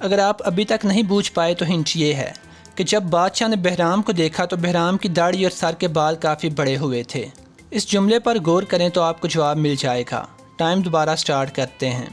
اگر آپ ابھی تک نہیں بوجھ پائے تو ہنٹ یہ ہے کہ جب بادشاہ نے بہرام کو دیکھا تو بہرام کی داڑھی اور سر کے بال کافی بڑے ہوئے تھے۔ اس جملے پر غور کریں تو آپ کو جواب مل جائے گا۔ ٹائم دوبارہ سٹارٹ کرتے ہیں۔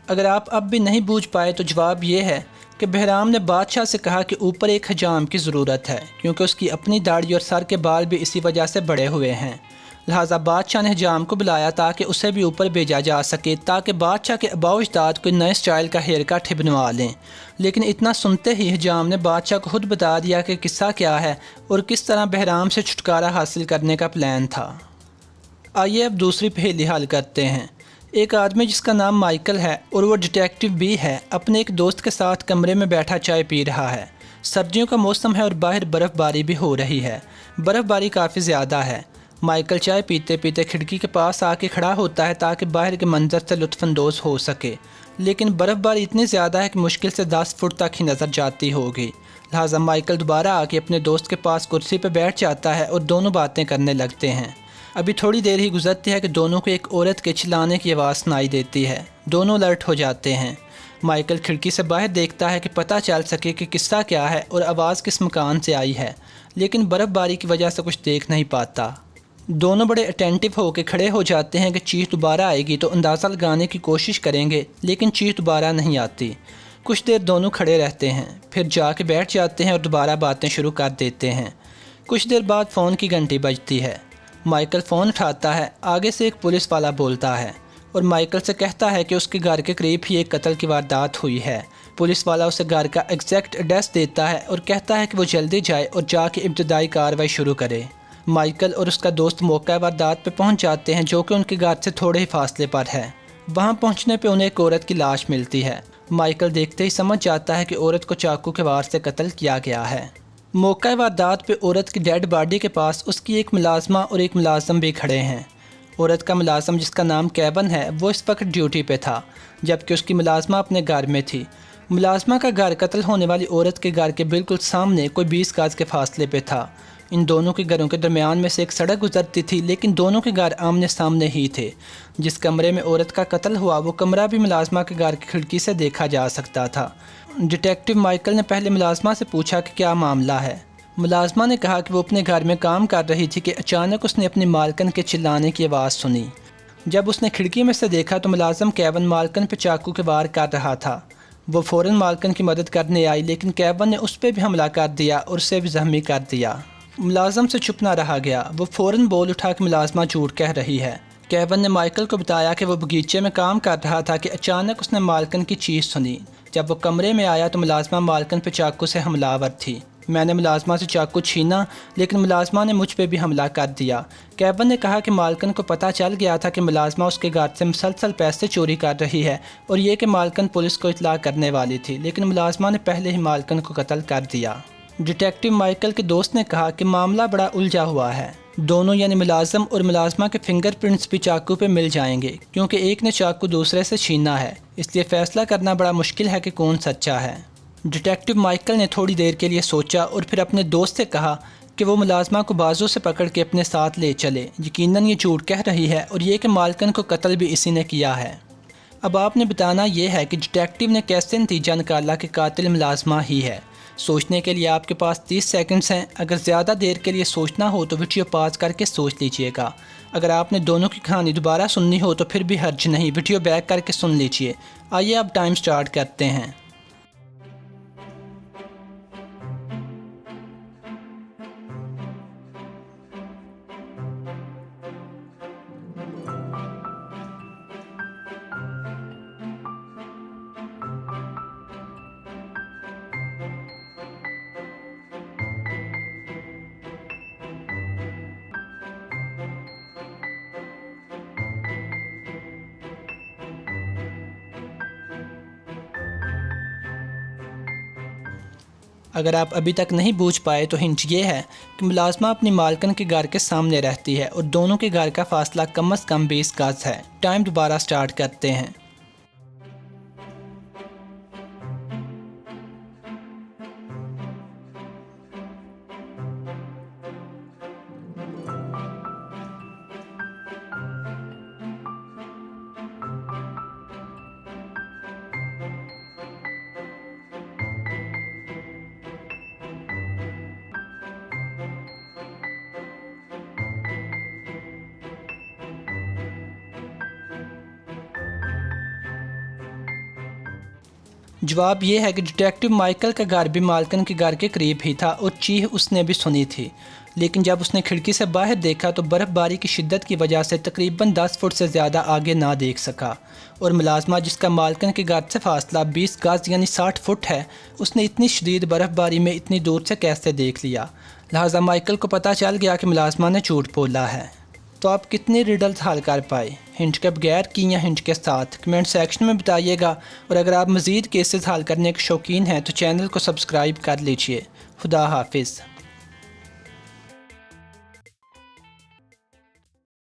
اگر آپ اب بھی نہیں بوجھ پائے تو جواب یہ ہے کہ بہرام نے بادشاہ سے کہا کہ اوپر ایک حجام کی ضرورت ہے، کیونکہ اس کی اپنی داڑھی اور سر کے بال بھی اسی وجہ سے بڑے ہوئے ہیں۔ لہٰذا بادشاہ نے حجام کو بلایا تاکہ اسے بھی اوپر بھیجا جا سکے، تاکہ بادشاہ کے آباء و اجداد کوئی نئے سٹائل کا ہیئر کٹ بنوا لیں۔ لیکن اتنا سنتے ہی حجام نے بادشاہ کو خود بتا دیا کہ قصہ کیا ہے اور کس طرح بہرام سے چھٹکارا حاصل کرنے کا پلان تھا۔ آئیے اب دوسری پہیلی حل کرتے ہیں۔ ایک آدمی جس کا نام مائیکل ہے اور وہ ڈیٹیکٹیو بھی ہے، اپنے ایک دوست کے ساتھ کمرے میں بیٹھا چائے پی رہا ہے۔ سردیوں کا موسم ہے اور باہر برف باری بھی ہو رہی ہے۔ برف باری کافی زیادہ ہے۔ مائیکل چائے پیتے پیتے کھڑکی کے پاس آ کے کھڑا ہوتا ہے تاکہ باہر کے منظر سے لطف اندوز ہو سکے، لیکن برف باری اتنی زیادہ ہے کہ مشکل سے 10 فٹ تک ہی نظر جاتی ہوگی۔ لہٰذا مائیکل دوبارہ آ کے اپنے دوست کے پاس کرسی پہ بیٹھ جاتا ہے اور دونوں باتیں کرنے لگتے ہیں۔ ابھی تھوڑی دیر ہی گزرتی ہے کہ دونوں کو ایک عورت کے چلانے کی آواز سنائی دیتی ہے۔ دونوں الرٹ ہو جاتے ہیں۔ مائیکل کھڑکی سے باہر دیکھتا ہے کہ پتہ چل سکے کہ قصہ کیا ہے اور آواز کس مکان سے آئی ہے، لیکن برف باری کی وجہ سے کچھ دیکھ نہیں پاتا۔ دونوں بڑے اٹینٹیو ہو کے کھڑے ہو جاتے ہیں کہ چیخ دوبارہ آئے گی تو اندازہ لگانے کی کوشش کریں گے، لیکن چیخ دوبارہ نہیں آتی۔ کچھ دیر دونوں کھڑے رہتے ہیں، پھر جا کے بیٹھ جاتے ہیں اور دوبارہ باتیں شروع کر دیتے ہیں۔ کچھ دیر بعد فون کی گھنٹی بجتی ہے۔ مائیکل فون اٹھاتا ہے۔ آگے سے ایک پولیس والا بولتا ہے اور مائیکل سے کہتا ہے کہ اس کے گھر کے قریب ہی ایک قتل کی واردات ہوئی ہے۔ پولیس والا اسے گھر کا ایگزیکٹ ایڈریس دیتا ہے اور کہتا ہے کہ وہ جلدی جائے اور جا کے ابتدائی کارروائی شروع کرے۔ مائیکل اور اس کا دوست موقع واردات پہ پہنچ جاتے ہیں، جو کہ ان کے گھر سے تھوڑے ہی فاصلے پر ہے۔ وہاں پہنچنے پہ انہیں ایک عورت کی لاش ملتی ہے۔ مائیکل دیکھتے ہی سمجھ جاتا ہے کہ عورت کو چاقو کے وار سے قتل کیا گیا ہے۔ موقع واردات پہ عورت کی ڈیڈ باڈی کے پاس اس کی ایک ملازمہ اور ایک ملازم بھی کھڑے ہیں۔ عورت کا ملازم جس کا نام کیون ہے وہ اس وقت ڈیوٹی پہ تھا، جبکہ اس کی ملازمہ اپنے گھر میں تھی۔ ملازمہ کا گھر قتل ہونے والی عورت کے گھر کے بالکل سامنے کوئی 20 گز کے فاصلے پہ تھا۔ ان دونوں کے گھروں کے درمیان میں سے ایک سڑک گزرتی تھی، لیکن دونوں کے گھر آمنے سامنے ہی تھے۔ جس کمرے میں عورت کا قتل ہوا وہ کمرہ بھی ملازمہ کے گھر کی کھڑکی سے دیکھا جا سکتا تھا۔ ڈیٹیکٹیو مائیکل نے پہلے ملازمہ سے پوچھا کہ کیا معاملہ ہے۔ ملازمہ نے کہا کہ وہ اپنے گھر میں کام کر رہی تھی کہ اچانک اس نے اپنی مالکن کے چلانے کی آواز سنی۔ جب اس نے کھڑکی میں سے دیکھا تو ملازم کیون مالکن پہ چاقو کے وار کر رہا تھا۔ وہ فوراً مالکن کی مدد کرنے آئی، لیکن کیون نے اس پہ بھی حملہ کر دیا اور اسے بھی زخمی کر دیا۔ ملازم سے چپ نہ رہا گیا۔ وہ فوراً بول اٹھا کہ ملازمہ جھوٹ کہہ رہی ہے۔ کیون نے مائیکل کو بتایا کہ وہ باغیچے میں کام کر رہا تھا کہ اچانک اس نے مالکن کی چیخ سنی۔ جب وہ کمرے میں آیا تو ملازمہ مالکن پہ چاقو سے حملہ آور تھی۔ میں نے ملازمہ سے چاقو چھینا، لیکن ملازمہ نے مجھ پہ بھی حملہ کر دیا۔ کیون نے کہا کہ مالکن کو پتہ چل گیا تھا کہ ملازمہ اس کے گھر سے مسلسل پیسے چوری کر رہی ہے اور یہ کہ مالکن پولیس کو اطلاع کرنے والی تھی، لیکن ملازمہ نے پہلے ہی مالکن کو قتل کر دیا۔ ڈیٹیکٹیو مائیکل کے دوست نے کہا کہ معاملہ بڑا الجھا ہوا ہے۔ دونوں یعنی ملازم اور ملازمہ کے فنگر پرنٹس بھی چاقو پہ مل جائیں گے، کیونکہ ایک نے چاقو دوسرے سے چھینا ہے، اس لیے فیصلہ کرنا بڑا مشکل ہے کہ کون سچا ہے۔ ڈیٹیکٹیو مائیکل نے تھوڑی دیر کے لیے سوچا اور پھر اپنے دوست سے کہا کہ وہ ملازمہ کو بازو سے پکڑ کے اپنے ساتھ لے چلے۔ یقیناً یہ جھوٹ کہہ رہی ہے اور یہ کہ مالکن کو قتل بھی اسی نے کیا ہے۔ اب آپ نے بتانا یہ ہے کہ ڈیٹیکٹیو نے کیسے نتیجہ نکالا کہ قاتل ملازمہ ہی ہے۔ سوچنے کے لیے آپ کے پاس 30 سیکنڈز ہیں۔ اگر زیادہ دیر کے لیے سوچنا ہو تو ویڈیو پاز کر کے سوچ لیجئے گا۔ اگر آپ نے دونوں کی کہانی دوبارہ سننی ہو تو پھر بھی حرج نہیں، ویڈیو بیک کر کے سن لیجئے۔ آئیے اب ٹائم سٹارٹ کرتے ہیں۔ اگر آپ ابھی تک نہیں بوجھ پائے تو ہنٹ یہ ہے کہ ملازمہ اپنی مالکن کے گھر کے سامنے رہتی ہے اور دونوں کے گھر کا فاصلہ کم از کم 20 گز ہے۔ ٹائم دوبارہ سٹارٹ کرتے ہیں۔ جواب یہ ہے کہ ڈیٹیکٹیو مائیکل کا گھر بھی مالکن کے گھر کے قریب ہی تھا اور چیخ اس نے بھی سنی تھی، لیکن جب اس نے کھڑکی سے باہر دیکھا تو برف باری کی شدت کی وجہ سے تقریباً 10 فٹ سے زیادہ آگے نہ دیکھ سکا، اور ملازمہ جس کا مالکن کے گھر سے فاصلہ 20 گز یعنی 60 فٹ ہے، اس نے اتنی شدید برف باری میں اتنی دور سے کیسے دیکھ لیا؟ لہٰذا مائیکل کو پتہ چل گیا کہ ملازمہ نے جھوٹ بولا ہے۔ تو آپ کتنی ریڈلز حل کر پائے؟ ہنٹ کے بغیر کی یا ہنٹ کے ساتھ؟ کمنٹ سیکشن میں بتائیے گا، اور اگر آپ مزید کیسز حل کرنے کے شوقین ہیں تو چینل کو سبسکرائب کر لیجئے۔ خدا حافظ۔